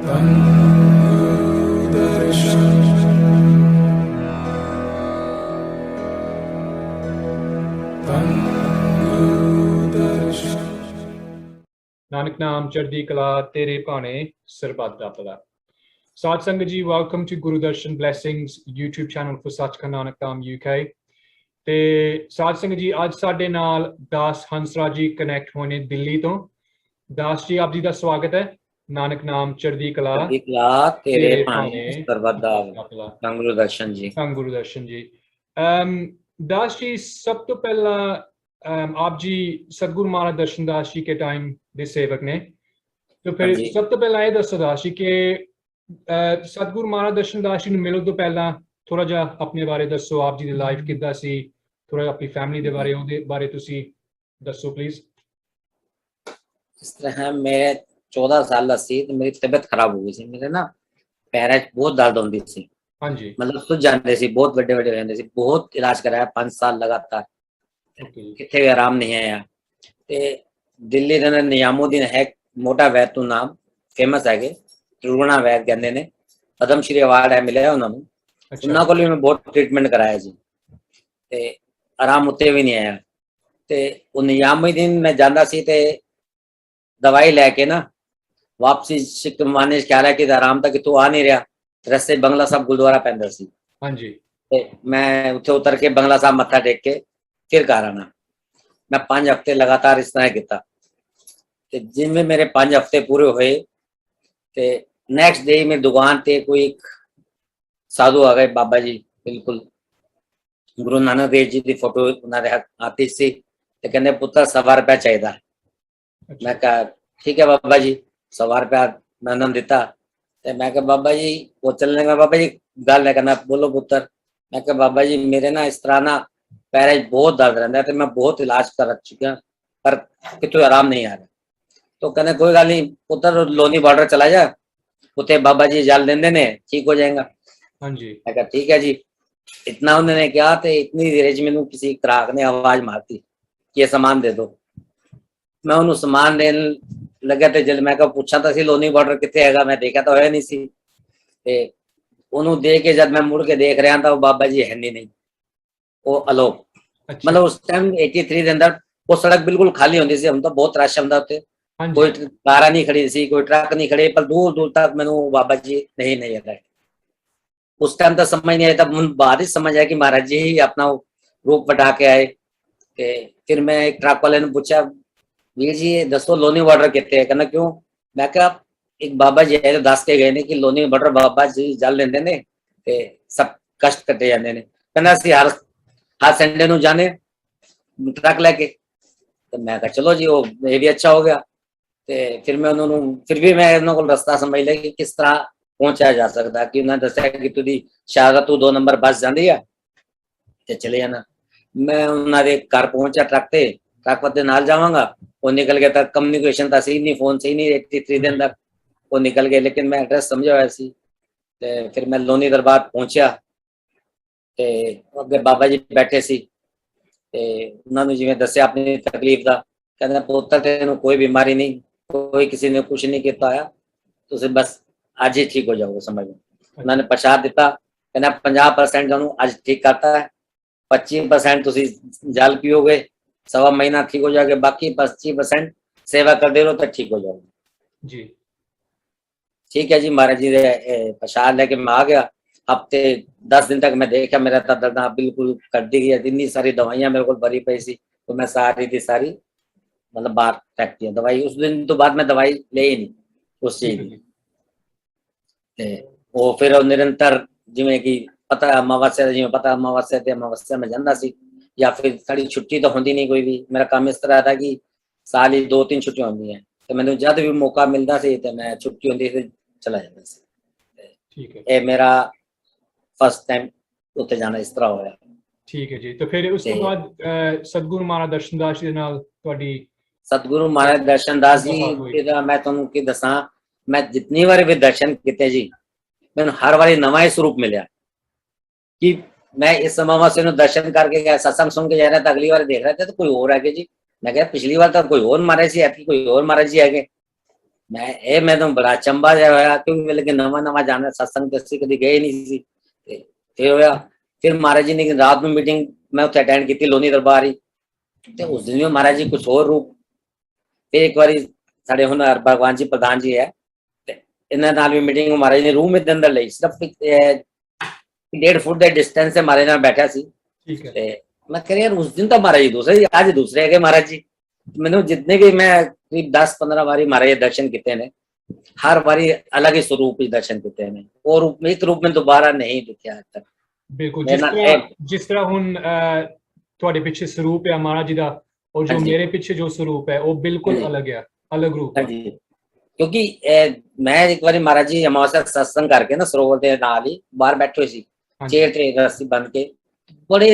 Nanak Naam Chardi Kala Tere Pane Sarbat Da Pala. Sat Sangat Ji, welcome to Guru Darshan Blessings YouTube channel for Sachkhand Nanak Dham UK. ਤੇ ਸਾਧ ਸੰਗਤ ਜੀ ਅੱਜ ਸਾਡੇ ਨਾਲ ਦਾਸ ਹੰਸਰਾਜ ਜੀ ਕਨੈਕਟ ਹੋਣੇ ਦਿੱਲੀ ਤੋਂ। ਦਾਸ ਜੀ ਆਪ ਜੀ ਦਾ ਸਵਾਗਤ ਹੈ। ਨਾਨਕ ਨਾਮ ਚੜ੍ਹਦੀ ਕਲਾ ਤੇਰੇ ਭਾਣੇ ਸਰਬਤ ਦਾ ਭਲਾ। ਧੰਨ ਗੁਰੂ ਦਰਸ਼ਨ ਜੀ। ਧੰਨ ਗੁਰੂ ਦਰਸ਼ਨ ਜੀ। ਦਾਸ ਜੀ ਸਭ ਤੋਂ ਪਹਿਲਾਂ आप जी सतगुरु महाराज दर्शन दास जी के टाइम ਦੇ ਸੇਵਕ ਨੇ, तो फिर ਸਭ ਤੋਂ ਪਹਿਲਾਂ ਇਹ ਦੱਸੋ ਦਾਸ ਜੀ ਕਿ ਸਤਗੁਰੂ ਮਹਾਰਾਜ ਦਰਸ਼ਨ ਦਾਸ ਜੀ ਨੂੰ ਮਿਲਣ ਤੋਂ ਪਹਿਲਾਂ ਥੋੜਾ ਜਿਹਾ ਆਪਣੇ ਬਾਰੇ ਦੱਸੋ। ਆਪ ਜੀ ਦੀ ਲਾਈਫ ਕਿੱਦਾਂ ਸੀ, ਥੋੜਾ ਆਪਣੀ ਫੈਮਿਲੀ ਦੇ ਬਾਰੇ, ਉਹਦੇ ਬਾਰੇ ਤੁਸੀਂ ਦੱਸੋ ਪਲੀਜ਼। ਇਸ ਤਰ੍ਹਾਂ ਮੇਰੇ 14 ਸਾਲ ਦਾ ਸੀ ਤੇ ਮੇਰੀ ਤਬੀਅਤ ਖਰਾਬ ਹੋ ਗਈ ਸੀ। ਮੇਰੇ ਨਾ ਪੈਰਾਂ 'ਚ ਬਹੁਤ ਦਰਦ ਹੁੰਦੀ ਸੀ। ਹਾਂਜੀ, ਮਤਲਬ ਸੁੱਜ ਜਾਂਦੇ ਸੀ, ਬਹੁਤ ਵੱਡੇ ਵੱਡੇ ਰਹਿੰਦੇ ਸੀ। ਬਹੁਤ ਇਲਾਜ ਕਰਾਇਆ 5 ਸਾਲ ਲਗਾਤਾਰ, ਕਿੱਥੇ ਵੀ ਆਰਾਮ ਨਹੀਂ ਆਇਆ। ਤੇ ਦਿੱਲੀ ਦੇ ਨਿਜ਼ਾਮੁਦੀਨ ਹੈ ਮੋਟਾ ਵੈਦ ਤੋਂ ਨਾਮ ਫੇਮਸ ਹੈਗੇ, ਤ੍ਰਿਗੁਣਾ ਵੈਦ ਕਹਿੰਦੇ ਨੇ, ਪਦਮ ਸ਼੍ਰੀ ਅਵਾਰਡ ਹੈ ਮਿਲਿਆ ਉਹਨਾਂ ਨੂੰ। ਉਹਨਾਂ ਕੋਲ ਵੀ ਮੈਂ ਬਹੁਤ ਟ੍ਰੀਟਮੈਂਟ ਕਰਾਇਆ ਜੀ ਤੇ ਆਰਾਮ ਉੱਤੇ ਵੀ ਨਹੀਂ ਆਇਆ। ਤੇ ਉਹ ਨਿਜ਼ਾਮੁਦੀਨ ਮੈਂ ਜਾਂਦਾ ਸੀ ਤੇ ਦਵਾਈ ਲੈ ਕੇ ਨਾ ਵਾਪਸੀ ਸ਼ਿਕਮਾਨੇ ਖਿਆਲ ਹੈ ਕਿ ਆਰਾਮ ਤਾਂ ਕਿਤੋਂ ਆ ਨਹੀਂ ਰਿਹਾ। ਰਸਤੇ ਬੰਗਲਾ ਸਾਹਿਬ ਗੁਰਦੁਆਰਾ ਪੈਂਦਾ ਸੀ। ਹਾਂਜੀ, ਤੇ ਮੈਂ ਉੱਥੇ ਉਤਰ ਕੇ ਬੰਗਲਾ ਸਾਹਿਬ ਮੱਥਾ ਟੇਕ ਕੇ ਫਿਰ ਘਰ ਆਣਾ। ਮੈਂ 5 ਹਫ਼ਤੇ ਲਗਾਤਾਰ ਇਸ ਤਰ੍ਹਾਂ ਕੀਤਾ ਤੇ ਜਿਵੇਂ ਮੇਰੇ 5 ਹਫ਼ਤੇ ਪੂਰੇ ਹੋਏ ਤੇ ਨੈਕਸਟ ਡੇ ਮੇਰੀ ਦੁਕਾਨ ਤੇ ਕੋਈ ਇੱਕ ਸਾਧੂ ਆ ਗਏ, ਬਾਬਾ ਜੀ ਬਿਲਕੁਲ ਗੁਰੂ ਨਾਨਕ ਦੇਵ ਜੀ ਦੀ ਫੋਟੋ ਉਹਨਾਂ ਦੇ ਹੱਥ ਸੀ ਤੇ ਕਹਿੰਦੇ ਪੁੱਤਰ 100 ਰੁਪਇਆ ਚਾਹੀਦਾ। ਮੈਂ ਕਿਹਾ ਠੀਕ ਹੈ ਬਾਬਾ ਜੀ, 100 ਰੁਪਇਆ ਮੈਂ ਉਹਨਾਂ ਨੂੰ ਦਿੱਤਾ ਤੇ ਮੈਂ ਕਿਹਾ ਬਾਬਾ ਜੀ ਉਹ ਚੱਲਣੇ का बाबा जी गल नहीं करना, बोलो पुत्र। मैं कहा बाबा जी मेरे ना इस तरह ना पैर बहुत दर्द रहता है, तो मैं बहुत इलाज कर चुका पर कितों आराम नहीं आ रहा। तो कहने कोई गल नहीं पुत्र, लोनी बॉर्डर चला जा, उते बाबा जी जल देंदे ने, ठीक हो जाएगा। हाँ जी, मैं कहा ठीक है जी। इतना उन्होंने कहा तो इतनी देर च मैनू किसी ग्राहक ने आवाज मारती कि ये सामान दे दो। मैं उन्होंने सामान देन लगे तो जब मैं पूछा तो सी लोनी बॉर्डर कितने हैगा, मैं देखा तो है नहीं सी। ते उन्होंने दे के जब मैं मुड़ के देख रहा था वो बाबा जी है नहीं, वो अलोक। मतलब उस टाइम 83 के अंदर वो सड़क बिल्कुल खाली होती सी। हम तो बहुत रश होंदा उत्ते, कोई कारां नहीं खड़ी सी, कोई ट्रक नहीं खड़े, पर दूर दूर तक मैनू बाबा जी नहीं नजर आए। उस टाइम तो समझ नहीं आया, तब बाद ही समझ आया कि महाराज जी ही अपना रूप बटा के आए। ते फिर मैं एक ट्रक वाले ने पूछा वीर जी दसो लोनी बॉर्डर कितने है? कहना क्यों? मैं कहा एक बाबा जी है दस के गए ने कि लोनी बॉर्डर बाबा जी जल लेंदे ने ते सब कष्ट कटे जाते हैं। कहना सी हर संडे नू जाने ट्रक लेके। तो मैं कहा चलो जी वो ये भी अच्छा हो गया। ते फिर मैं उन्होंने फिर भी मैं उन्होंने को रास्ता समझ लिया कि किस तरह पहुंचाया जा सकता। कि उन्होंने दसा कि तुझी शायद तू 2 नंबर बस जाती है ते चले जाना। मैं उन्होंने घर पहुंचा ट्रक ते, ट्रक पर नाल जावांगा, वो निकल गया था। कम्युनिकेशन था सही नहीं, फोन सही नहीं, 83 दिन तक वो निकल गए। लेकिन मैं एड्रेस समझा हुआ सी। ते फिर मैं लोनी दरबार पहुंचा ते अगे बाबा जी बैठे सी ते उन्होंने जिवें दस्या अपनी तकलीफ का। कहते पुत्र तेनू कोई बीमारी नहीं, कोई किसी ने कुछ नहीं किया है, तुम बस आज ही ठीक हो जाओगे। समझ लो उन्होंने प्रसाद दिता। कहना 50% तुहानू आज ठीक करता है, 25% तुसी जल पियोगे, 1.25 महीना ठीक हो जाओगे, बाकी 25% सेवा करते रहो तो ठीक हो जाओगे जी। ठीक है जी, महाराज जी प्रसाद लेके मैं आ गया। हफ्ते 10 दिन तक मैं देखा मेरा दर्द बिल्कुल कर दी गई। इतनी सारी दवाइयां मेरे को भरी पई सी, तो मैं सारी की सारी मतलब बाहर फेंक दिया दवाई। उस दिन तो बाद में दवाई ले ही नहीं उस चीज की। वो फिर निरंतर जिमें कि पता अमावस्या जिमें पता अमावस्या ते अमावस्या में जाता सी, या फिर साड़ी छुट्टी तो होती नहीं कोई भी। मेरा काम इस तरह था कि साल ही 2-3 छुट्टियां होंगी हैं, तो मैंने जब भी मौका मिलता सी तो मैं छुट्टी होती थी चला जाता सी। ठीक है, ये मेरा फर्स्ट टाइम उत्ते जाना इस तरह होया। ठीक है जी। तो फिर उसके बाद सतगुरु महाराज दर्शन दास जी दे नाल तुहाडी सतगुरु महाराज दर्शन दास जी दा मैं तुहानू की दसां, मैं जितनी बार भी दर्शन किते जी मैंने हर बारी नवा ही स्वरूप मिला। कि मैं इस अमावस्या में दर्शन करके गया, सत्संग सुन के जा रहा था, अगली बार देख रहे थे तो कोई और आ गए जी। मैं कहा पिछली बार तो कोई और महाराज जी है, कोई और महाराज जी आ गए। मैं तो बड़ा चंबा जिहा होया क्योंकि मैं लेकिन नवा जाना सत्संग ते कभी गए नहीं सी ते फिर होया फिर महाराज जी ने रात में मीटिंग मैं उत्थे अटेंड की लोनी दरबार ही ते उस दिन भी महाराज जी कुछ और रूप फिर एक बारी साढ़े हुन भगवान जी प्रधान जी है इन्हां नाल भी मीटिंग महाराज ने रूम दे अंदर लई सिर्फ 1.5 फुट के डिस्टेंस से महाराज नाल बैठा सी ठीक है ते मैं कह यार उस दिन तो महाराज जी दूसरे आज दूसरे है महाराज जी मैंने जितने भी मैं करीब 10-15 बारी महाराज दर्शन किए ने हर बारी अलग ही स्वरूप दर्शन किए ने और रूप में एक रूप में दोबारा नहीं दिखा आज तक बिल्कुल जिस तरह हुन ਤੁਹਾਡੇ ਪਿੱਛੇ ਸਰੂਪ ਹੈ ਮਹਾਰਾਜ ਜੀ ਦਾ और जो मेरे पीछे जो स्वरूप है वो बिल्कुल अलग है अलग रूप है क्योंकि मैं एक बार महाराज जी अमावस्या सत्संग करके ना सरोवर के नाल ही बाहर बैठे हुए सी चेयर ते रस्सी बंद के बड़े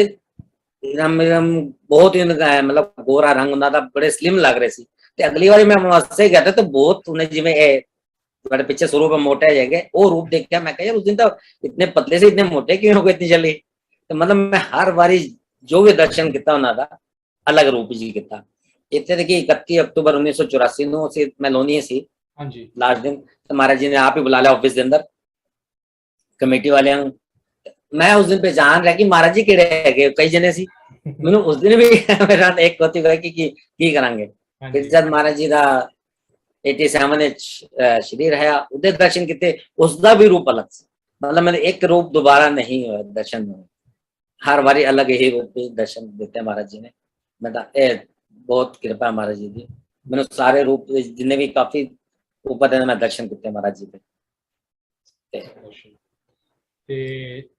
बहुत ही मतलब गोरा रंग उन्होंने दा बड़े स्लिम लग रहे सी ते अगली बार मैं अमावस्या गया था तो बहुत उन्हें जिवें बड़े पीछे स्वरूप मोटे जाएंगे वो रूप देखा मैं कहा यार उस दिन तो इतने पतले से इतने मोटे क्यों हो गए इतनी जल्दी तो मतलब मैं हर बारी जो भी दर्शन किया उन्होंने अलग रूप जी किया इतने देखिए 31 अक्टूबर 1984 ਨੂੰ ਅਸੀਂ मैं लोनी सी ਹਾਂਜੀ लास्ट दिन तो महाराज जी ने आप ही बुला लिया ऑफिस के अंदर कमेटी वाले मैं उस दिन पहचान रहा कि महाराज जी केड़े है कई जने सी मैंने उस दिन भी मेरा एक कोती गई की करांगे फिर जब महाराज जी का 87 शरीर है उदे दर्शन किए उसका भी रूप अलग से मतलब मैंने एक रूप दोबारा नहीं हुआ दर्शन में हर बारी अलग ही रूप दर्शन देते हैं महाराज जी ने मतलब बहुत कृपा है महाराज जी की मैंने सारे रूप जिन्हें भी काफी ऊपर है मैं दर्शन किए महाराज जी के ਤੇ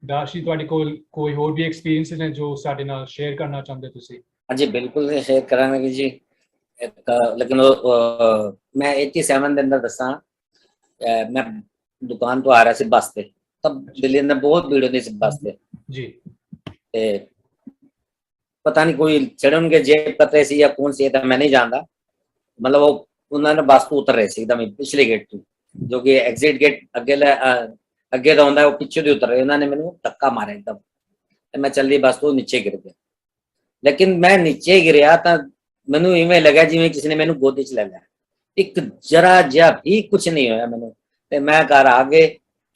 ਦਾਸ ਜੀ ਤੁਹਾਡੇ ਕੋਲ ਕੋਈ ਹੋਰ ਵੀ ਐਕਸਪੀਰੀਅੰਸ ਨੇ ਜੋ ਸਾਡੇ ਨਾਲ ਸ਼ੇਅਰ ਕਰਨਾ ਚਾਹੁੰਦੇ ਤੁਸੀਂ ਹਾਂਜੀ ਬਿਲਕੁਲ ਸ਼ੇਅਰ ਕਰਾਂਗੇ ਜੀ लेकिन मैं 87 के अंदर दसा मैं दुकान तो आ रहा सी बस से तब दिल्ली में बहुत भीड़ होती सी बस से जी पता नहीं कोई चढ़न के जेब कतरे सी या कौन सी है मैं नहीं जानता मतलब वो उन्होंने बस तो उतर रहे सी एकदम पिछले गेट तो जो कि एग्जिट गेट अगे तो होंगे वो पिछे तो उतर रहे उन्होंने मैंने धक्का मारा एकदम मैं चल रही बस तो नीचे गिर गया लेकिन मैं नीचे गिरया तो मैनू इवें लगा जिवें किसी ने मैनू गोदी च ले लिया एक जरा जिहा भी कुछ नहीं होया मैनू ते मैं घर आ गए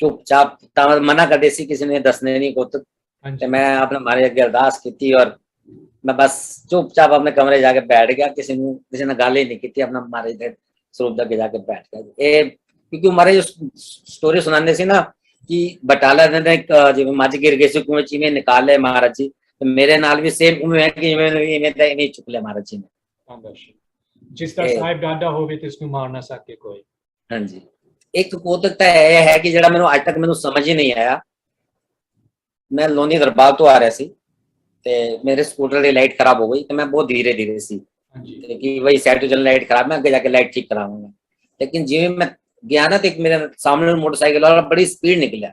चुपचाप मना कर दी सी किसी ने दसने नहीं कुछ ते मैं अपने मारे अगे अरदास की और मैं बस चुपचाप अपने कमरे जाके बैठ गया किसी ने गल ही नहीं की अपना मारे स्वरूप अगे जाके बैठ गया क्योंकि मारे जो स्टोरी सुनाते सी ना कि बटाला ने जिवें मझ गिर गई सी कुएं च निकाल लिया महाराज जी मेरे नाल भी सेम उवें है कि इवें चुक लिया महाराज जी ने जिस तरह साहिब डाडा होवे ते इसनु मार ना सके कोई हां जी एक कौतुकता है कि जेड़ा मेनू आज तक मेनू समझ ही नहीं आया मैं लोनी दरबार तो आ रहा सी ते मेरे स्कूटर की लाइट खराब हो गई तो मैं बहुत धीरे धीरे सी कि भाई साइड तो चल लाइट खराब मैं आगे जाके लाइट ठीक कराऊंगा लेकिन जिवें मैं गया ना तो एक मेरे सामने मोटरसाइकिल वाला बड़ी स्पीड निकलिया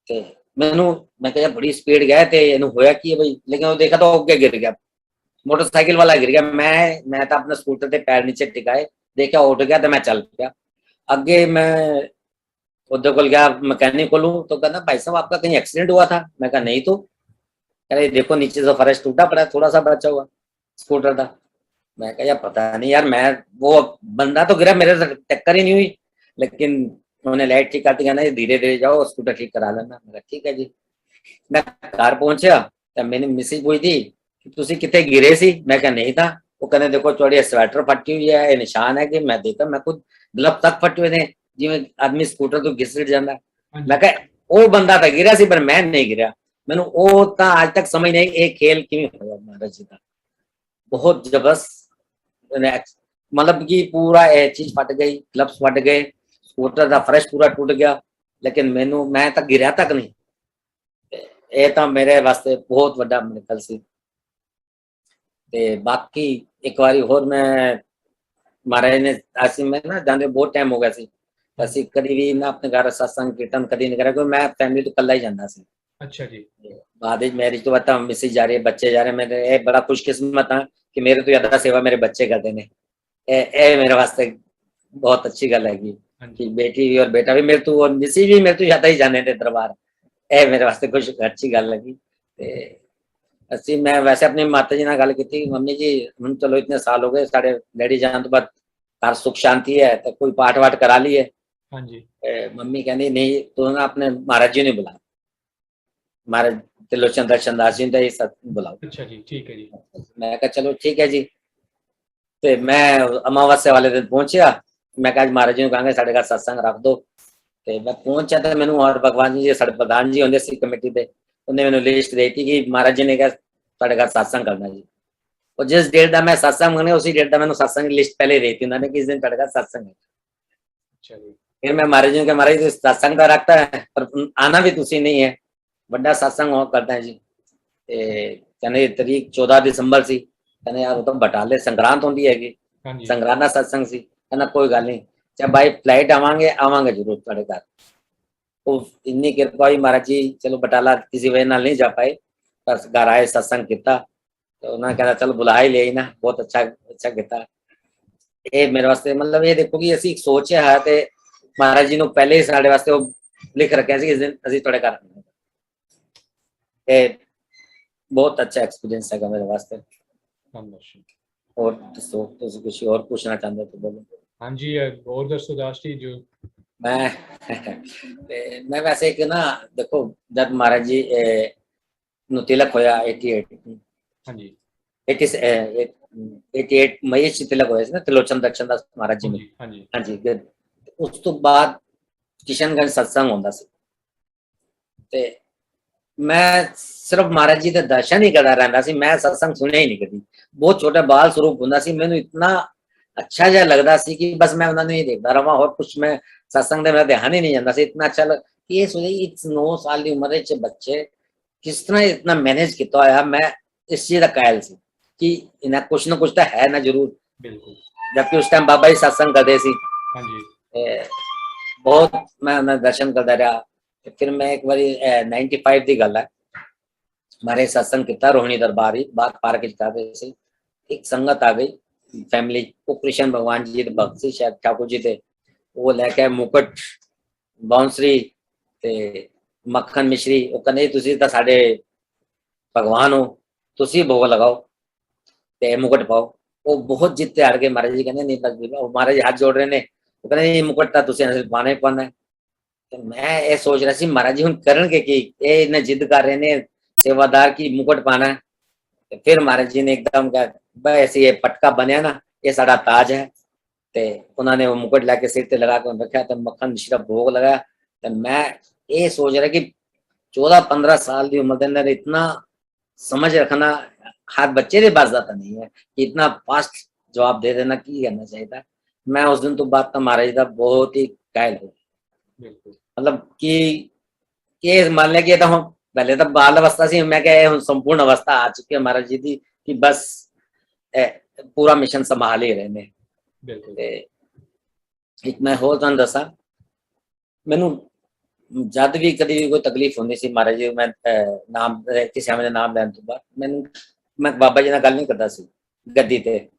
ते मैनू मैं कहा बड़ी स्पीड गया ते इहनू होया कि भाई लेकिन वो देखा तो अगे गिर गया मोटरसाइकिल वाला गिर गया मैं तो अपने स्कूटर के पैर नीचे टिकाए देखा उठ गया तो मैं चल गया अगे मैं उधर को गया मैकेनिक को तो कहना भाई साहब आपका कहीं एक्सीडेंट हुआ था मैं कहा नहीं तो कह रहे देखो नीचे से फर्श टूटा पड़ा थोड़ा सा बचा हुआ स्कूटर का मैं कहा यार पता नहीं यार मैं वो बंदा तो गिरा मेरे से टक्कर ही नहीं हुई लेकिन उन्होंने लाइट ठीक करती कहना धीरे धीरे जाओ स्कूटर ठीक करा लेना मैं ठीक है जी मैं घर पहुंचा तो मैंने मिसेज पूछी थी तुसी कितने गिरे सी मैं कहा नहीं था वो कहने देखो थोड़ी स्वेटर फटी हुई है ये निशान है कि मैं देखा मैं खुद ग्लव तक फटे हुए थे जिवें आदमी स्कूटर तो घिसट जाता मैं कहा वो बंदा तो गिरा सी पर मैं नहीं गिरा मैंने वो तो आज तक समझ नहीं एक खेल किवें होया महाराज जी का बहुत जबरदस्त मतलब कि पूरा ये चीज फट गई ग्लव्स फट गए स्कूटर का फर्श पूरा टूट गया लेकिन मैं तक गिरा तक नहीं ये तो मेरे वास्ते बहुत बड़ा मिराकल सी ते बाकी एक बारी होर मैं महाराज ने असी मैं ना जाने बहुत टाइम हो गया सी असी कभी भी ना अपने घर सत्संग कीर्तन कभी नहीं करा क्योंकि मैं फैमिली तो कल्ला ही जाता सी अच्छा जी बाद मैरिज तो बता मिसेज जा रही है बच्चे जा रहे हैं मेरे ये बड़ा खुशकिस्मत हाँ कि मेरे तो ज्यादा सेवा मेरे बच्चे करते हैं ए मेरे वास्ते बहुत अच्छी गल है कि बेटी भी और बेटा भी मेरे तो और मिसेज भी मेरे तो ज्यादा ही जाने थे दरबार ए मेरे वास्ते कुछ अच्छी गल लगी ਅਸੀਂ मैं वैसे अपनी माता जी ਨਾਲ ਗੱਲ ਕੀਤੀ मम्मी जी हम चलो इतने साल हो गए साढ़े डैडी जान तो बाद घर सुख शांति है, तो कोई पाठ वाठ करा लिए। हाँ जी। मम्मी कहनी नहीं तू ना अपने महाराज जी ने बुला, महाराज त्रिलोचन दर्शन दास जी ने सब बुलाओ। अच्छा जी, ठीक है जी। मैं कहा चलो ठीक है जी। तो मैं अमावस्या वाले दिन पहुंचा, मैं कहा महाराज जी कहेंगे साढ़े घर सत्संग रख दो। तो मैं पहुंचा तो मैंने और भगवान जी साढ़े प्रधान जी होंगे सी कमेटी पे, उन्हें मैंने लिस्ट दी थी कि महाराज जी ने कहा साढ़े घर सत्संग करना जी। और जिस डेट का मैं सत्संग मंगने उसी डेट का मैंने सत्संग की लिस्ट पहले दी थी उन्होंने कि इस दिन साढ़े घर सत्संग है। फिर मैं महाराज जी के महाराज जी सत्संग का रखता है पर आना भी तुसी नहीं है, बड़ा सत्संग हो करता है जी। कहने तारीख 14 दिसंबर सी, कहने यार वो तो बटाले संक्रांत होती है, संक्रांत का सत्संग सी। कहना कोई गल नहीं, चाहे बाई फ्लाइट आवांगे जरूर तुहाडे घर। तो इन्नी कृपा हुई महाराज जी, चलो बटाला किसी वजह नाल नहीं जा पाए पर घर आए सत्संग किया। तो उन्होंने कहा चलो बुला ही लिया ना, बहुत अच्छा किया। ये मेरे वास्ते मतलब ये देखो कि असी सोच है ते महाराज जी ने पहले ही साढ़े वास्ते वो लिख रखा सी इस दिन असी तुहाडे घर। बहुत अच्छा एक्सपीरियंस है मेरे वास्ते। और दसो तुसी कुछ और पूछना चाहते तो बोलो। हाँ जी, और दसो दास जी जो मैं वैसे एक ना देखो जब महाराज जी नु तिलक होया 88 हाँ जी 88 मई च तिलक होया ना त्रिलोचन दर्शन दास महाराज जी ने। हाँ जी उस तो बाद किशनगंज सत्संग होंदा सी ते मैं सिर्फ महाराज जी के दर्शन ही करता रहता सी, मैं सत्संग सुने ही नहीं कभी। बहुत छोटा बाल स्वरूप होंदा सी, मैनू इतना अच्छा जहा लगता सी कि बस मैं उन्होंने ही देखता रहा और कुछ मैं सत्संग में मेरा ध्यान ही नहीं जाता सी। इतना अच्छा लग कि ये सोचे इस 9 साल की उम्र च बच्चे किस तरह इतना मैनेज किया होया। मैं इस चीज का कायल सी कि इन्हें कुछ ना कुछ तो है ना जरूर। बिल्कुल। जबकि उस टाइम बाबा जी सत्संग करते सी। बहुत मैं उन्हें दर्शन करता रहा। फिर मैं एक बार 95 की गल है, हमारे सत्संग किया रोहिणी दरबार ही बात पार्क से एक संगत आ गई फैमिली को, कृष्ण भगवान जी के भक्त से शायद ठाकुर जी थे, वो लेके मुकुट बांसुरी ते मक्खन मिश्री वो कहने तुसी तो साडे भगवान हो, तुसी भोग लगाओ ते मुकुट पाओ। वो बहुत जिद्द हार गए। महाराज जी कहने नहीं बस महाराज जी हाथ जोड़ रहे ने, वो कहने मुकुट तो तुसी पाना ही पाना है। तो मैं ये सोच रहा सी महाराज जी हुण करनगे कि ये इन्हें जिद कर रहे ने सेवादार की मुकुट पाना है। तो फिर महाराज जी ने एकदम कहा भाई ऐसे ये पटका बनया ना ये साड़ा ताज है। तो उन्होंने वो मुकुट लाके सिर ते लगा के रखा, तो मक्खन मिश्रा भोग लगाया। तो मैं ये सोच रहा कि 14-15 साल की उम्र के अंदर इतना समझ रखना हाथ बच्चे के पास जाता नहीं है कि इतना फास्ट जवाब दे देना की करना चाहिए था। मैं उस दिन तो बात तो महाराज का बहुत ही कायल हो मतलब कि मान लिया कि तो हम पहले तो बाल अवस्था से मैं क्या संपूर्ण अवस्था आ चुकी है महाराज जी की कि बस पूरा मिशन संभाल ही रहे। एक मैं होर तुहानू दसा मैनू जद भी कभी भी कोई तकलीफ होंदी सी महाराज जी मैं नाम किसी मेरे नाम लैन तो बाद मैं बाबा जी नाल गल नहीं करता सी गद्दी ते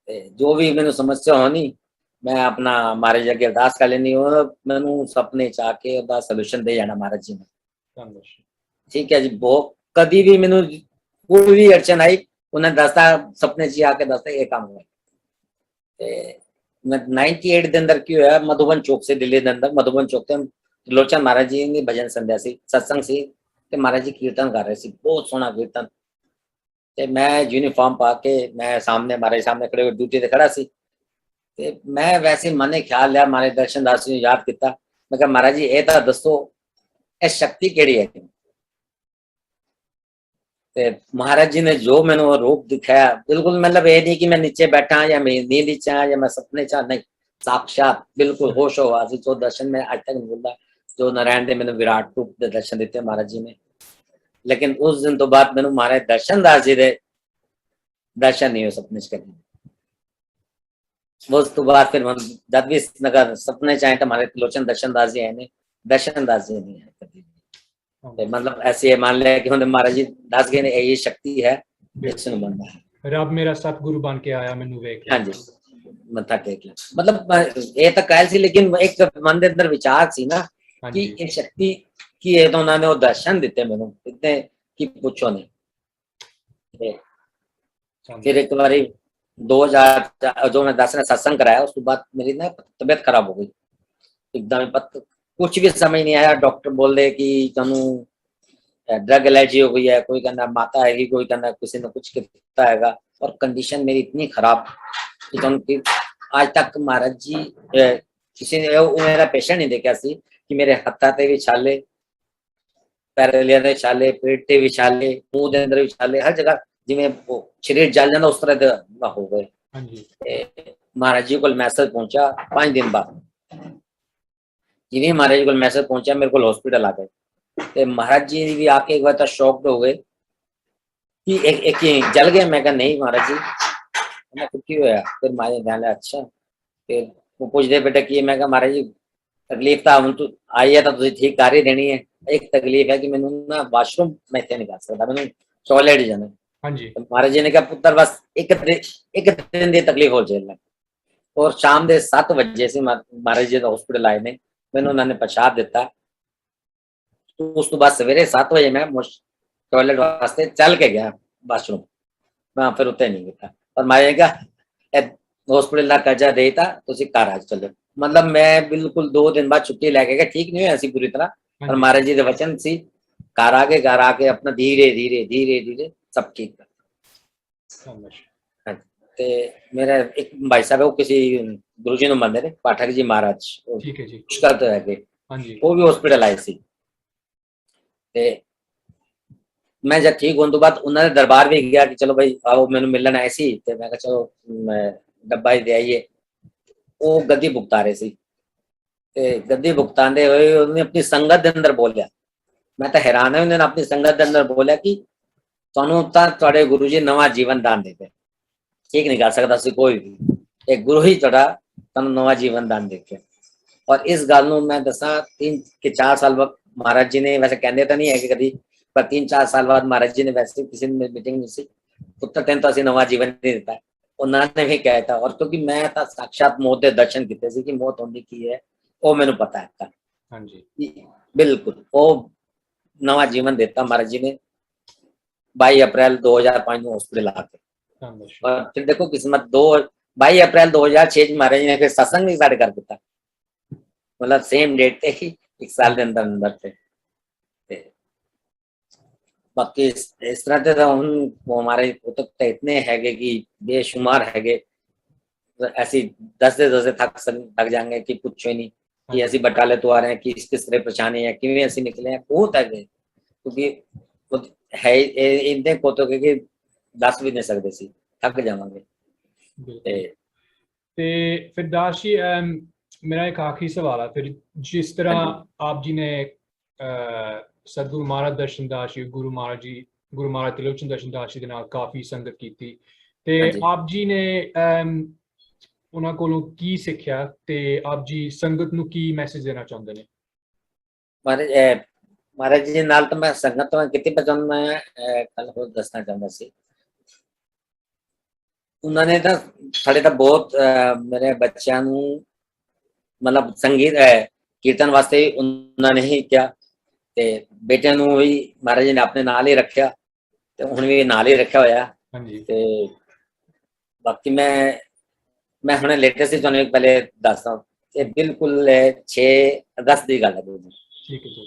जो भी मैनू समस्या होनी मैं अपना महाराज जी अगे अरदास कर लेनी और मैनू सपने च आके उसका सोल्यूशन दे जाना महाराज जी ने। ठीक है जी बहुत कभी भी मैनू कोई भी अड़चन आई उन्हें दसता सपने च आके दसता ये काम हुआ। 98 के अंदर की होया मधुबन चौक से दिल्ली के अंदर मधुबन चौक से त्रिलोचन महाराज जी ने भजन संध्या सी सत्संग सी ते महाराज जी कीर्तन कर रहे सी बहुत सोहना कीर्तन। ते मैं यूनिफॉर्म पा के मैं सामने महाराज सामने खड़े ड्यूटी ते खड़ा सी ते मैं वैसे मन में ख्याल लिया महाराज दर्शन दास जी याद किया। मैं कहा महाराज जी ये तो दसो ये शक्ति केड़ी है। महाराज जी ने जो मैंने रूप दिखाया बिल्कुल मतलब ये नहीं कि मैं नीचे बैठा या मैं नींद चा या मैं सपने चा नहीं, साक्षात बिल्कुल होश आवाज जो दर्शन में आज तक नहीं भूलता जो नारायण ने मैंने विराट रूप के दर्शन दिते महाराज जी ने। लेकिन उस दिन तो बाद मैंने महाराज दर्शन दास जी दे दर्शन नहीं हो सपने कभी। उस तो बाद फिर जब भी नगर सपने चाहे तो हमारे त्रिलोचन दर्शन दास जी है दर्शन दास जी नहीं है कभी। मतलब ऐसे मान लिया कि महाराज जी दस गए ने ये शक्ति है जिसने बनना है रब मेरा सतगुरु बन के आया मैनू वेख। हाँ जी मत्था टेक लिया मतलब ये तो कायल सी लेकिन एक मन के अंदर विचार सी ना कि ये शक्ति की है तो उन्होंने वो दर्शन दिते मैनू इतने कि पूछो नहीं। फिर एक बारी 2000 जो मैं 10 ने सत्संग कराया, उसके बाद मेरी ना तबीयत खराब हो गई एकदम। कुछ भी समझ नहीं आया। डॉक्टर बोल रहे कि तनु ड्रग एलर्जी हो गई है, कोई कहना माता है, कोई कहना किसी ने कुछ किया है। और कंडीशन मेरी इतनी खराब कि तनु आज तक महाराज जी किसी ने वो मेरा पेशेंट नहीं देखा सी कि मेरे हत्था ते भी छाले, पैर दे छाले, पेट ते भी छाले, मुंह दे अंदर भी छाले, हर जगह जिवें शरीर जल जाता उस तरह का हो गए। महाराज जी को मैसेज पहुंचा 5 दिन बाद, जिन्हें महाराज जी को मैसेज पहुंचा मेरे को हॉस्पिटल आ गए। तो महाराज जी भी आके एक बार तो शॉक्ड हो गए कि एक जल गया। मैं कहा नहीं महाराज जी, मैं कुछ होया। फिर महाराज ध्यान अच्छा, फिर वो पूछते बेटा की, मैं कहा महाराज जी तकलीफ तो हम तो आई है तो ठीक कर ही देनी है। एक तकलीफ है कि मैंने ना वाशरूम मैं इतने नहीं कर सकता, मैंने टॉयलेट जाना। हाँ जी। तो महाराज जी ने कहा पुत्र बस एक दिन की तकलीफ हो झेलना। और शाम के 7 बजे से महाराज जी हॉस्पिटल आए ने, मैंने उन्होंने प्रसाद दिता। तो उस तो बाद सवेरे 7 बजे मैं टॉयलेट वास्ते चल के गया वाशरूम, मैं फिर उत्ते नहीं गया। और महाराज जी का हॉस्पिटल का कर्जा देता तो घर आ चलो। मतलब मैं बिल्कुल 2 दिन बाद छुट्टी लेके गया, ठीक नहीं हुआ ऐसी पूरी तरह, पर महाराज जी के वचन सी घर आके अपना धीरे धीरे धीरे धीरे सब ठीक कर। मेरा एक भाई साहब है, वो किसी गुरु जी मंदिर है पाठक जी महाराज, ठीक है जी, पुष्कर तो है, हाँ जी, वो भी हॉस्पिटल आए सी। ते मैं जब ठीक होने तो बाद उन्होंने दरबार भी गया कि चलो भाई आओ मैंने मिलन आए सी। ते मैं कहा चलो डब्बा ही दे आइए। वो गद्दी भुगता रहे सी, ते गद्दी भुगताते हुए उन्होंने अपनी संगत के अंदर बोलिया। मैं तो हैरान है, उन्होंने अपनी संगत के अंदर बोलिया कि तुहानू तां तुहाडे गुरु जी नवा जीवन दान देते, ठीक नहीं कर सकता सी कोई भी, एक गुरु ही तुहाडा तुहानू नवा जीवन दान देते। और इस गल नू मैं दसा 3 के 4 साल बाद महाराज जी ने, वैसे कहते तो नहीं है कि कभी, पर 3-4 साल बाद महाराज जी ने वैसे किसी मीटिंग में सी पुत्र तेन तो असं नवा जीवन नहीं दिता, उन्होंने भी कहा था। और क्योंकि मैं तो साक्षात मौत के दर्शन किए सी कि मौत होनी की है वो मैंने पता है। हाँ जी, बिल्कुल वो नवा जीवन देता महाराज जी ने 22 अप्रैल 2005 में हॉस्पिटल आके। और फिर देखो किस्मत, 22 अप्रैल 2006 महाराज जी ने फिर सत्संग भी साढ़े कर दिता, मतलब सेम डेट थे ही, 1 साल के अंदर अंदर थे। बाकी इस तरह से हम हमारे पुस्तक इतने हैगे कि बेशुमार हैगे, ऐसी 10 से 10 थक जाएंगे कि कुछ नहीं कि ऐसी बटाले तो आ रहे हैं कि किस तरह परेशानी है, किमें ऐसी निकले हैं, बहुत है क्योंकि है इतने कोतों के कि 10 भी नहीं सकते सी, थक जावांगे। ते फिर दास जी मेरा एक आखिरी सवाल है, फिर जिस तरह आप जी ने सतगुरु महाराज दर्शन दास जी, गुरु महाराज त्रिलोचन दर्शन दास जी के नाल काफी संगत की थी, ते आप जी ने उन्हां कोलों की सिक्ख्या ते आप जी संगत नू की मैसेज देना चाहते हैं? महाराज जी नाल तो मैं संगत तो कितनी पसंद मैं कल हो दसना चाहता सी। उन्होंने तो साढ़े तो बहुत मेरे बच्चों नू मतलब संगीत कीर्तन वास्ते उन्होंने ही किया, ते बेटे नू भी महाराज जी ने अपने नाल ही रखा, ते हुण भी नाल ही रखा होया। ते बाकी मैं हुणे लेटेस्ट ही तुहानू पहले दसदा, ये बिल्कुल 6 अगस्त की गल है। ठीक है जी,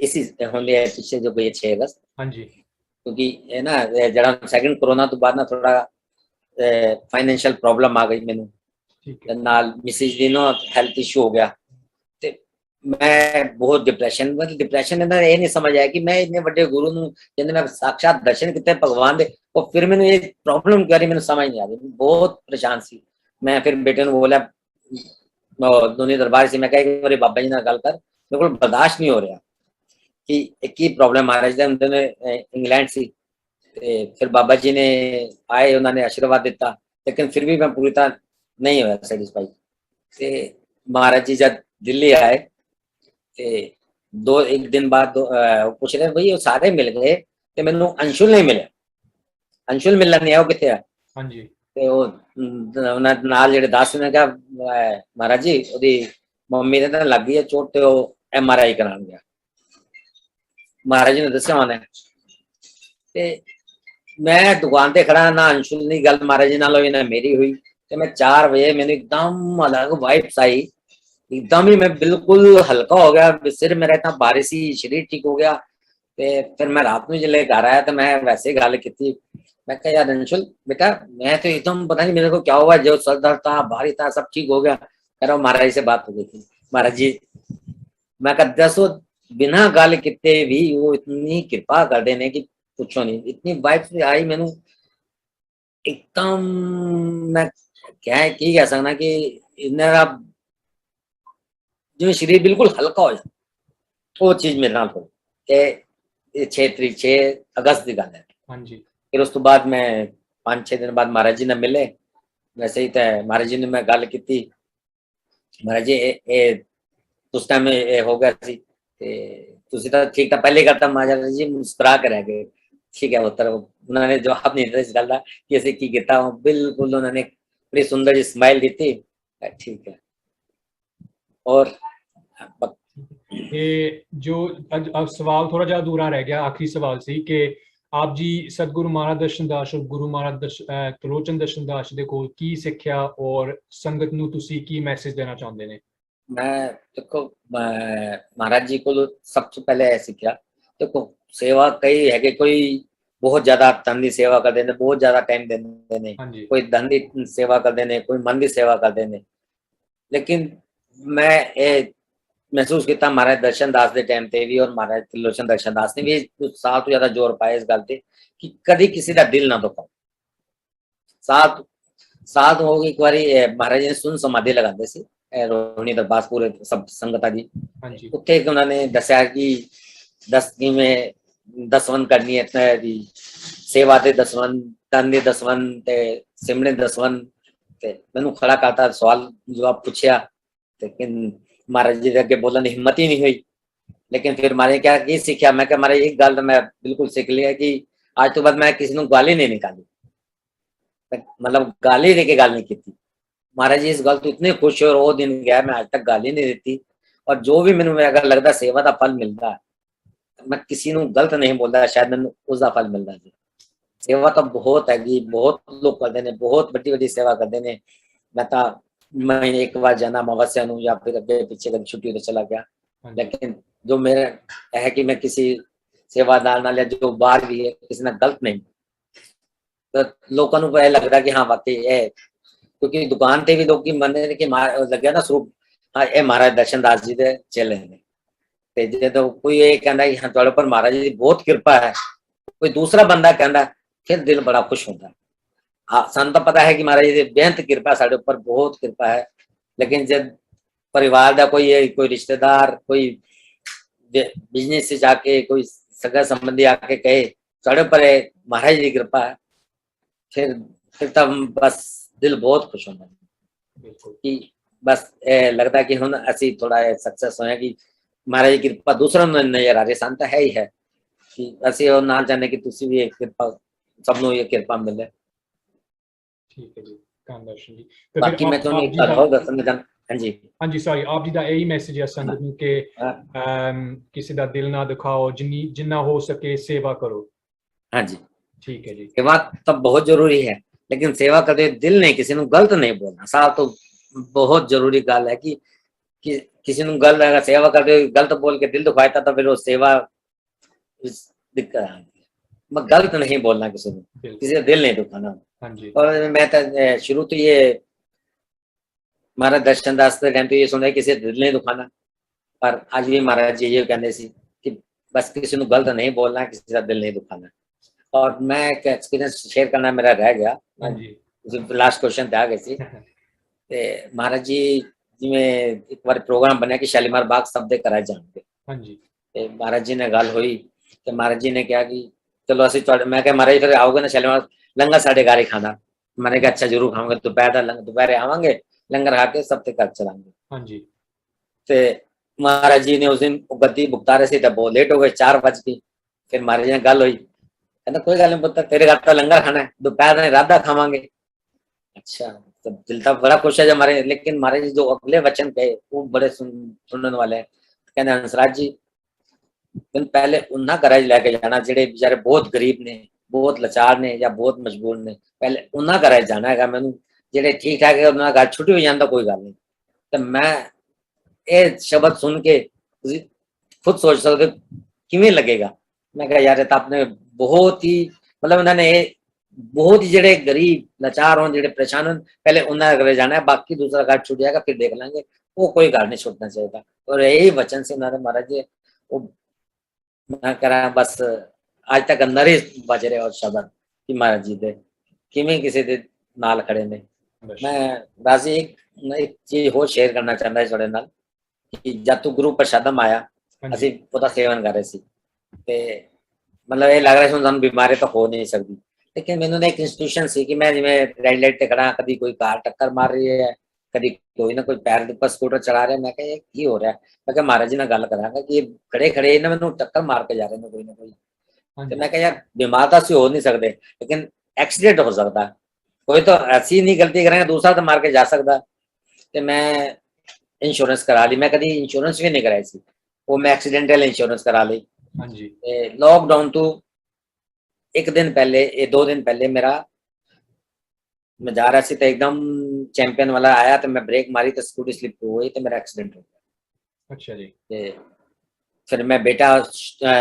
इसी होंगे पिछले जो कोई 6 अगस्त। हाँ जी, क्योंकि है ना जरा सेकंड कोरोना तो बाद ना थोड़ा फाइनेंशियल प्रॉब्लम आ गई मैनू, नाल मिसेज दी नो हेल्थ इशू हो गया, ते मैं बहुत डिप्रेशन इन्हें ये नहीं समझ आया कि मैं इतने बड़े गुरु नू जिन्हें मैं साक्षात दर्शन किते भगवान दे, और फिर मैंने ये प्रॉब्लम करी, मैंने समझ नहीं आ रही, बहुत परेशान सी। मैं फिर बेटे ने बोला दुनिया दरबार से, मैं कहा कि मेरे बाबा जी ना गल कर, मेरे को बर्दाश्त नहीं हो रहा कि की प्रॉब्लम आ रही है। इंग्लैंड सी, फिर बाबा जी ने आए, उन्होंने आशीर्वाद दिता, लेकिन फिर भी मैं पूरी तरह नहीं हुआ सेटिस्फाई। महाराज जी जब दिल्ली आए, एक दिन बाद पूछ रहे भाई वो सारे मिल गए, तो मैनू अंशुल नहीं मिले, अंशुल मिलना नहीं है, वो कितने है? हाँ जी, ते वो नाल जेडे दास ने कहा महाराज जी ओदी मम्मी ने लग गई है चोट, ते MRI कराने गया। महाराज जी ने दस्या उन्हें, ते मैं दुकान ते खड़ा ना अंशुल दी गल महाराज जी नाल होई ना मेरी हुई ते मैं 4 बजे मैंने एकदम अलग वाइब्स आई, एकदम ही मैं बिल्कुल हल्का हो गया, सिर मेरा इतना भारी सी, शरीर ठीक हो गया। ते फिर मैं रात में जिले घर आया तो मैं वैसे ही गल की, मैं कहा यार अंशुल बेटा मैं तो एकदम पता नहीं मेरे को क्या हुआ, जो सर दर्द था भारी था सब ठीक हो गया। कह रहा महाराज से बात हो गई थी, महाराज जी मैं कहा दसो बिना गल किते भी वो इतनी कृपा कर देने की पूछो नहीं, इतनी वाइब्स आई मैनू एकदम। मैं क्या है की कह सकना कि मेरा जो शरीर बिल्कुल हल्का हो जाए, वो चीज मेरे नाल हो के 6 अगस्त की गल है। हाँ जी। फिर उस तो बाद मैं 5-6 दिन बाद महाराज जी ने मिले, वैसे ही तो महाराज जी ने मैं गल की, महाराज जी उस टाइम हो गया सी ते तुसी तो ठीक था पहले करता, महाराज जी मुस्कुरा कर रह गए, ठीक है उत्तर उन्होंने जवाब नहीं दिया इस गल का कि ऐसे की किया, बिल्कुल उन्होंने बड़ी सुंदर जी स्माइल दी थी, ठीक है। और ये जो अब सवाल थोड़ा ज्यादा अधूरा रह गया, आखिरी सवाल सी कि आप जी सतगुरु महाराज दर्शन दास और गुरु महाराज त्रिलोचन दर्शन दास दे कोल की सिੱਖਿਆ और संगत ਨੂੰ ਤੁਸੀਂ ਕੀ मैसेज देना चाहते हैं? मैं देखो महाराज जी को सब तो पहले ऐसे किया, देखो सेवा कई है कि कोई बहुत ज्यादा धन की सेवा कर देने, बहुत ज्यादा टाइम देने, कोई धन की सेवा कर देने, कोई मन की सेवा कर देने, लेकिन मैं महसूस किया महाराज दर्शन दास के टाइम पे भी और महाराज त्रिलोचन दर्शन दास ने भी साल तो ज्यादा जोर पाया इस गल पे कि कभी किसी का दिल ना दुखाओ। साल हो गई एक बार महाराज जी ने सुन समाधि लगाते सी रोहिणी दरबार पूरे सब संगता जी, उत्थे उन्होंने दसिया कि 10 में 10 करनी है दी सेवा ते 10 तन दे 10 ते सिमरने 10 ते मैनू खड़ा करता सवाल जवाब पूछया, लेकिन महाराज जी अगे बोलने की हिम्मत ही नहीं हुई। लेकिन फिर महाराज क्या की सीखा, मैं क्या महाराज एक गल मैं बिल्कुल सीख लिया कि आज तो बाद मैं किसी को गाली नहीं निकाली, मतलब गाली दे के गल नहीं की। महाराज जी इस गल तो इतने खुश और वो दिन गया मैं आज तक गाली नहीं देती, और जो भी मैंने अगर लगता सेवा का फल मिलता है मैं किसी को गलत नहीं बोलता, शायद मैं उसका फल मिलता जी। सेवा तो बहुत है जी, बहुत लोग करते हैं, बहुत बड़ी बड़ी सेवा करते हैं। मैं तो महीने एक बार जाना अमावस्या नू या फिर अगे पीछे कभी छुट्टी तो चला गया, लेकिन जो मेरा है कि मैं किसी सेवादार नाल जो बाहर भी है किसी ने गलत नहीं, तो लोगों को यह लगता कि हाँ वाकई है, क्योंकि दुकान पे भी लोग मनने कि लगे ना स्वरूप हाँ ये महाराज दर्शन दास जी दे चेले ने, ते जो कोई ये कहता है हाँ तुहाडे पर महाराज जी बहुत कृपा है, कोई दूसरा बंदा कहता फिर दिल बड़ा खुश होता है। हाँ सन तो पता है कि महाराज जी बेहद कृपा साढ़े ऊपर बहुत कृपा है, लेकिन जब परिवार का कोई रिश्तेदार कोई बिजनेस से जाके कोई सगा संबंधी आके कहे साढ़े ऊपर महाराज जी की कृपा है, फिर तब बस दिल बहुत खुश होता है कि बस लगता है कि हम असी थोड़ा सक्सेस होया कि महाराज जी की कृपा दूसरों ने नजर आ रही, सन तो है ही है कि असी ना चाहने कि तुसी भी कृपा सबनों ये कृपा मिले। ठीक है जी, कामदर्शन जी। तो बाकी मैं तो एक और दसन जान हाँ जी हाँ जी सॉरी आप जी दा यही मैसेज है संगत नूं के किसी दा दिल ना दुखाओ, जिन्ना हो सके सेवा करो। हाँ जी ठीक है जी। सेवा तब बहुत जरूरी है, लेकिन सेवा करते दिल नहीं किसी को गलत नहीं बोलना, साफ तो बहुत जरूरी गल है कि किसी को गलत अगर सेवा करते गलत बोल के दिल दुखाता तो फिर वो सेवा दिक्कत आती है। मैं गलत नहीं बोलना किसी को, किसी का दिल नहीं दुखाना। और मैं तो शुरू तो ये महाराज दर्शन दास के टाइम तो ये सुना किसी दिल नहीं दुखाना, पर आज भी महाराज जी ये कहते सी कि बस किसी को गलत नहीं बोलना, किसी का दिल नहीं दुखाना। और मैं एक एक्सपीरियंस शेयर करना मेरा रह गया, लास्ट क्वेश्चन पे आ गए सी महाराज जी जिमें एक बार प्रोग्राम बनया कि शालीमार बाग सब दे कराए जाएंगे, महाराज जी ने गल हुई तो महाराज जी ने कहा कि चलो असि मैं क्या महाराज फिर आओगे ना शालीमार लंगर साढ़े घर ही खाना, मैंने कहा अच्छा जरूर खाऊंगे, दोपहर आवांगे लंगर खा के सब ते घर चलांगे। महाराज जी ने उस दिन गद्दी भुगता रहे थे, बहुत लेट हो गए 4 बज गई। फिर महाराज जी ने गल हुई, कहना कोई गल नहीं पुत्र तेरे घर तो लंगर खाना है, दोपहर में राधा खावांगे। अच्छा तो दिल तो बड़ा खुश है हमारे, लेकिन महाराज जी जो अगले वचन कहे वो बड़े सुनने वाले हैं। कहने हंसराज जी पहले उन्हें घर लैके जाना जेडे बेचारे बहुत गरीब ने, बहुत लाचार ने या बहुत मजबूर ने, पहले उन्होंने घर जाना है, मैं जेडे ठीक ठाक है उन्होंने घर छुट्टी हो जाता कोई गल नहीं। तो मैं ये शब्द सुन के खुद सोच सकते किवें लगेगा। मैं कहा यार तो आपने बहुत ही मतलब उन्होंने बहुत ही जेडे गरीब लाचार हो जेडे परेशान हो पहले उन्होंने घर जाना है, बाकी दूसरा घर छूट जाएगा फिर देख लेंगे, वो कोई घर नहीं छूटना चाहिए। और यही वचन से उन्होंने महाराज जी वो मैं करा बस आज तक अंदर ही बज रहे और शब्द कि महाराज जी दे किवें किसी दे नाल खड़े ने। मैं राजी एक चीज होर शेयर करना चाहता है थोड़े नाल कि जब तू गुरु प्रसादम आया ਅਸੀਂ ਉਹਦਾ ਸੇਵਨ ਕਰ ਰਹੇ ਸੀ ਤੇ ਮਤਲਬ ਇਹ ਲੱਗ ਰਿਹਾ ਸੀ ਸਾਨੂੰ ਬਿਮਾਰੀ ਤਾਂ ਹੋ ਨਹੀਂ ਸਕਦੀ, ਲੇਕਿਨ ਮੈਨੂੰ ਨਾ ਇੱਕ ਇੰਸਟੀਟਿਊਸ਼ਨ ਸੀ ਕਿ ਮੈਂ ਜਿਵੇਂ ਰੈਡ ਲਾਈਟ ਤੇ ਖੜਾ, ਕਦੀ ਕੋਈ ਕਾਰ ਟੱਕਰ ਮਾਰ ਰਹੀ ਹੈ, ਕਦੀ ਕੋਈ ਨਾ ਕੋਈ ਪੈਰ ਦੇ ਉੱਪਰ ਸਕੂਟਰ ਚਲਾ ਰਿਹਾ, ਮੈਂ ਕਿਹਾ ਇਹ ਕੀ ਹੋ ਰਿਹਾ। ਮੈਂ ਕਿਹਾ ਮਹਾਰਾਜ ਜੀ ਨਾਲ ਗੱਲ ਕਰਾਂਗਾ ਕਿ ਖੜੇ ਖੜੇ ਇਹਨਾਂ ਮੈਨੂੰ ਟੱਕਰ ਮਾਰ ਕੇ ਜਾ ਰਹੇ ਨੇ ਕੋਈ ਨਾ ਕੋਈ, ਤੇ ਮੈਂ ਕਿਹਾ ਯਾਰ ਬਿਮਾਰ ਤਾਂ ਅਸੀਂ ਹੋ ਨਹੀਂ ਸਕਦੇ ਲੇਕਿਨ ਐਕਸੀਡੈਂਟ ਹੋ ਸਕਦਾ, कोई तो ऐसी नहीं गलती करेंगे दूसरा तो मार के जा सकता। तो मैं इंश्योरेंस करा ली, मैं कभी इंश्योरेंस भी नहीं कराई सी, वो मैं एक्सीडेंटल इंश्योरेंस करा ली। हाँ जी। लॉकडाउन तो एक दिन पहले 2 दिन पहले मेरा मैं जा रहा सी तो एकदम चैंपियन वाला आया तो मैं ब्रेक मारी तो स्कूटी स्लिप हो गई तो मेरा एक्सीडेंट हो गया। अच्छा जी। फिर मैं बेटा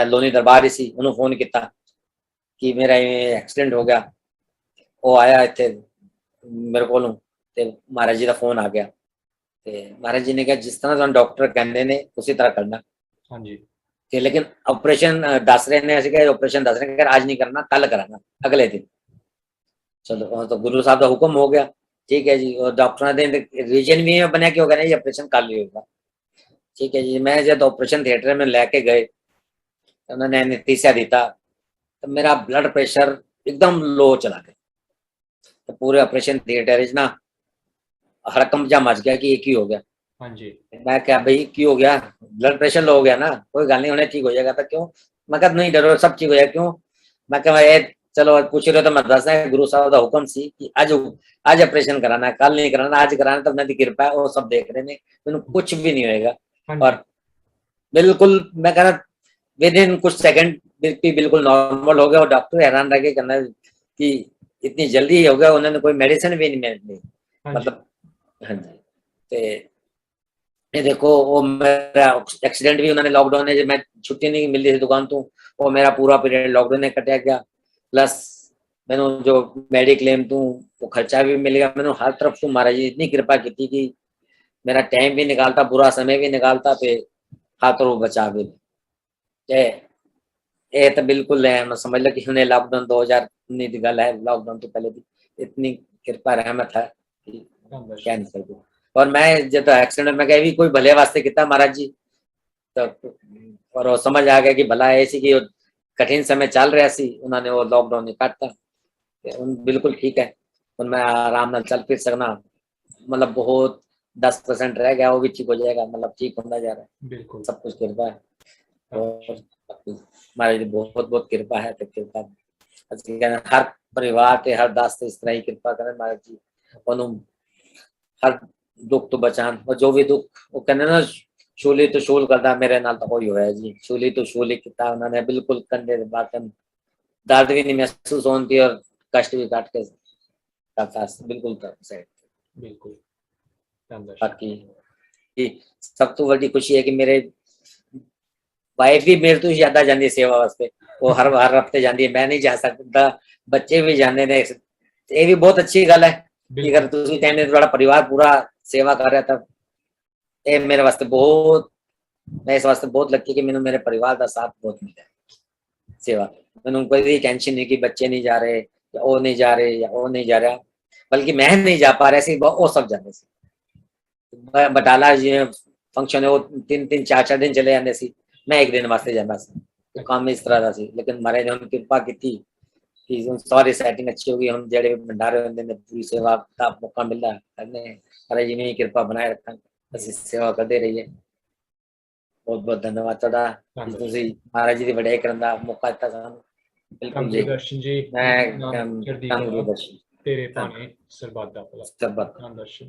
लोनी दरबार ही सी उन्होंने फोन किया कि मेरा एक्सीडेंट हो गया, वो आया इतने मेरे को महाराज जी का फोन आ गया, महाराज जी ने कहा जिस तरह तुम डॉक्टर कहते ने उसी तरह करना। हाँ जी। लेकिन ऑपरेशन दस रहे ने असं ऑपरेशन दस रहे आज नहीं करना कल कराना अगले दिन। चलो तो गुरु साहब का हुक्म हो गया, ठीक है जी। और डॉक्टर ने रीजन भी बनया कि होगा नहीं ऑपरेशन कल ही होगा, ठीक है जी। मैं जब ऑपरेशन थिएटर में लैके गए उन्होंने एनेस्थीसिया दिता तो मेरा ब्लड प्रेशर एकदम लो चला गया। तो पूरे ऑपरेशन थिएटर ना हड़कंप जा मच गया कि एक ही हो गया। हाँ जी। मैं क्या भाई की हो गया, ब्लड प्रेशर लो हो गया ना, कोई गल नहीं उन्हें ठीक हो जाएगा। तो क्यों, मैं कहा नहीं डरो सब ठीक हो जाएगा। क्यों, मैं कहा चलो पूछ रहे हो तो मैं दस गुरु साहब का हुक्म सी कि आज ऑपरेशन कराना है कल नहीं कराना, आज कराना। तो उन्हें कृपा है वो सब देख रहे ने मैंने कुछ भी नहीं होएगा। और बिल्कुल मैं कह रहा विद इन कुछ सेकंड बिल्कुल नॉर्मल हो गया। और डॉक्टर हैरान रह गए कहना कि इतनी जल्दी हो गया, उन्होंने कोई मेडिसिन भी नहीं दी मतलब। हाँ जी। तो ये देखो वो मेरा एक्सीडेंट भी उन्होंने लॉकडाउन में मैं छुट्टी नहीं मिलती थी दुकान तो वो मेरा पूरा पीरियड लॉकडाउन में कटिया गया। प्लस मैंने जो मेडिक्लेम तू वो खर्चा भी मिल गया। मैंने हर तरफ से महाराज जी इतनी कृपा की थी कि मेरा टाइम भी निकालता बुरा समय भी निकालता पे हाथों वो बचा भी। ये तो बिल्कुल है मैं समझ लो कि उन्हें लॉकडाउन 2019 की गल है, लॉकडाउन तो पहले भी इतनी कृपा रहमत है कि क्या नहीं सकती। और मैं जब एक्सीडेंट में गए भी कोई भले वास्ते किया महाराज जी तो और वो समझ आ गया कि भला ऐसी कि कठिन समय चल रहा सी उन्होंने वो लॉकडाउन नहीं काटता बिल्कुल ठीक है। और मैं आराम से चल फिर सकना मतलब बहुत 10% रह गया वो भी ठीक हो जाएगा, मतलब ठीक होता जा रहा है बिल्कुल सब कुछ कृपा है। और महाराज जी बहुत बहुत कृपा है। तो कृपा हर परिवार के हर दास इस तरह ही कृपा करें महाराज जी, हर दुख तो बचान। और जो भी दुख वो कहने ना शूली तो शूल करता मेरे नाल तो कोई होया जी, शूली तो शूली किता उन्होंने बिल्कुल कंधे बातन दर्द भी नहीं महसूस होती और कष्ट भी काट के करता बिल्कुल बिल्कुल। बाकी सब तो बड़ी खुशी है कि मेरे वाइफ भी मेरे तो ज्यादा जाती सेवा वास्ते, वो हर हफ्ते जाती है, मैं नहीं जा सकता, बच्चे भी जाने ने। ये भी बहुत अच्छी गल है अगर तुम कहने थोड़ा परिवार पूरा सेवा कर रहा था। ये मेरे वास्ते बहुत मैं इस वास्ते बहुत लकी कि मैंने मेरे परिवार का साथ बहुत मिला सेवा। मैंने कोई टेंशन नहीं कि बच्चे नहीं जा रहे या वो नहीं जा रहे या वो नहीं जा रहा, बल्कि मैं नहीं जा पा रहा वो सब जाते थे। बटाला जी फंक्शन है वो 3-3 4-4 दिन चले जाते सी, मैं एक दिन वास्ते जाता तो काम इस तरह का सी। लेकिन महाराज ने कृपा की कि सारी सेटिंग अच्छी होगी, हम जेड़े भंडारे होंगे ने पूरी सेवा का मौका मिलता है। महाराज जी ने कृपा बनाए रखा असि सेवा करते रहिए। बहुत बहुत धन्यवाद ਤੁਹਾਡਾ ਤੁਸੀਂ महाराज जी की बढ़ाई करने का मौका दिता सानू। बिल्कुल जी दर्शन जी मैं गुरुदर्शन तेरे भाने सरबत दा भला सरबत दर्शन।